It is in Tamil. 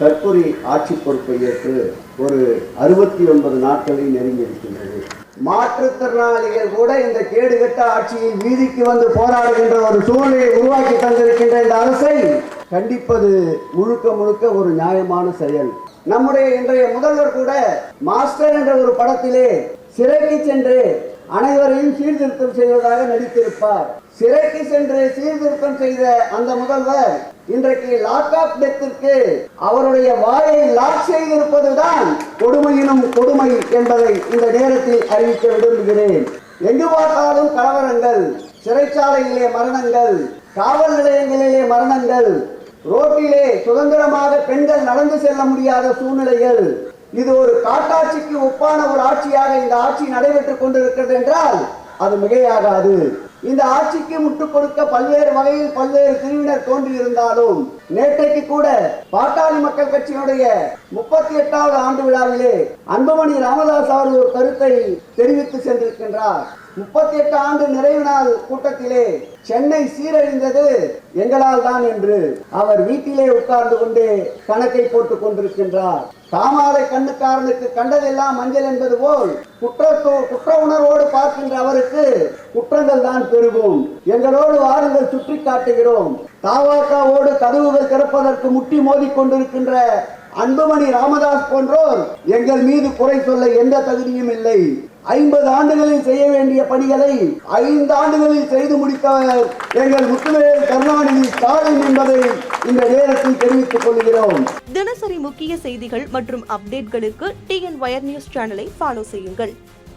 தற்கொலை ஆட்சி பொறுப்பை ஏற்று ஒரு 69 நாட்களை நெருங்கியிருக்கின்றது. மாற்றுத்திறனாளிகள் கூட இந்த கேடுகட்ட ஆட்சியில் வீதிக்கு வந்து போராடுகின்ற ஒரு சூழ்நிலையை உருவாக்கி தந்திருக்கின்ற இந்த அரசை கண்டிப்பது முழுக்க முழுக்க ஒரு நியாயமான செயல். நம்முடைய இன்றைய முதல்வர் கூட மாஸ்டர் என்ற ஒரு படத்திலே சிறைக்கு சென்று அனைவரையும் சீர்திருத்தம் செய்வதாக நடித்திருப்பார். சிறைக்கு சென்று சீர்திருத்தம் செய்த அந்த முதல்வர் இன்றைக்கு லாக் ஆஃப் டெத்திற்கு அவருடைய வாயை லாக் செய்திருப்பதுதான் கொடுமையினும் கொடுமை என்பதை இந்த நேரத்தில் அறிவிக்க விரும்புகிறேன். எங்கு பார்த்தாலும் கலவரங்கள், சிறைச்சாலையிலே மரணங்கள், காவல் நிலையங்களிலே மரணங்கள், ரோட்டிலே சுதந்திரமாக பெண்கள் நடந்து செல்ல முடியாத சூழ்நிலைகள். இது ஒரு காட்டாட்சிக்கு ஒப்பான ஒரு ஆட்சியாக இந்த ஆட்சி நடைபெற்றுக் கொண்டிருக்கிறது என்றால் அது மிகையாகாது. இந்த ஆட்சிக்கு முட்டுக் கொடுக்க பல்வேறு வகையில் பல்வேறு பிரிவினர் தோன்றியிருந்தாலும் நேற்றைக்கு கூட பாட்டாளி மக்கள் கட்சியினுடைய 38வது ஆண்டு விழாவிலே அன்புமணி ராமதாஸ் அவர்கள் ஒரு கருத்தை தெரிவித்து சென்றிருக்கின்றார். 38 ஆண்டு நிறைவு நாள் கூட்டத்திலே சென்னை சீரழிந்தது எங்களால் தான் என்று அவர் வீட்டிலே உட்கார்ந்து கொண்டு கணக்கை போட்டுக் கொண்டிருக்கின்றார். காமாலை கண்ணுக்காரனுக்கு கண்டதெல்லாம் மஞ்சள் என்பது போல் குற்ற உணர்வோடு பார்க்கின்ற அவருக்கு குற்றங்கள் தான் பெருகும். எங்களோடு வாருங்கள், சுற்றி காட்டுகிறோம். தாவாக்காவோடு கதவுகள் திறப்பதற்கு முட்டி மோதி கொண்டிருக்கின்ற அன்புமணி ராமதாஸ் போன்றோர் எங்கள் மீது குறை சொல்ல எந்த தகுதியும் இல்லை. 50 ஆண்டுகளில் செய்ய வேண்டிய பணிகளை 5 ஆண்டுகளில் செய்து முடித்தவர் எங்கள் முத்துவேல் கருணாநிதி ஸ்டாலின் என்பதை இந்த நேரத்தில் தெரிவித்துக் கொள்கிறோம். தினசரி முக்கிய செய்திகள் மற்றும் அப்டேட்களுக்கு TN Wire News சேனலை ஃபாலோ செய்யுங்கள்.